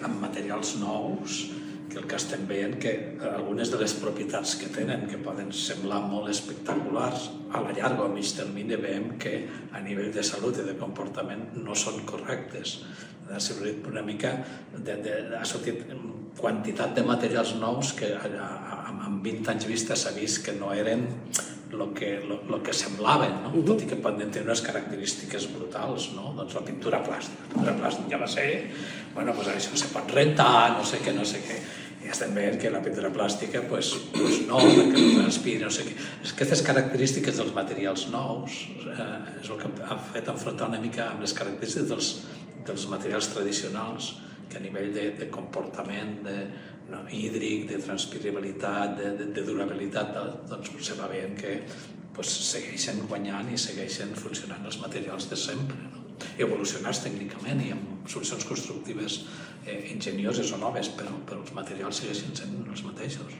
amb materials nous, que el que estem veient que algunes de les propietats que tenen, que poden semblar molt espectaculars, a la llarga o a mig termini veiem que a nivell de salut i de comportament no són correctes. Ha sortit una mica, ha sortit quantitat de materials nous que amb 20 anys vista s'ha vist que no eren el que semblaven, tot i que poden tenir unes característiques brutals. Doncs la pintura plàstica ja va ser, això se pot rentar, no sé què, i estem veient que la pintura plàstica no, perquè no transpira, no sé què. Aquestes característiques dels materials nous és el que ha fet enfrontar una mica amb les característiques dels materials tradicionals, que a nivell de comportament hídric, de transpirabilitat, de durabilitat, doncs se va veient que segueixen guanyant i segueixen funcionant els materials de sempre, evolucionats tècnicament i amb solucions constructives enginyoses o noves, però els materials segueixen sent els mateixos.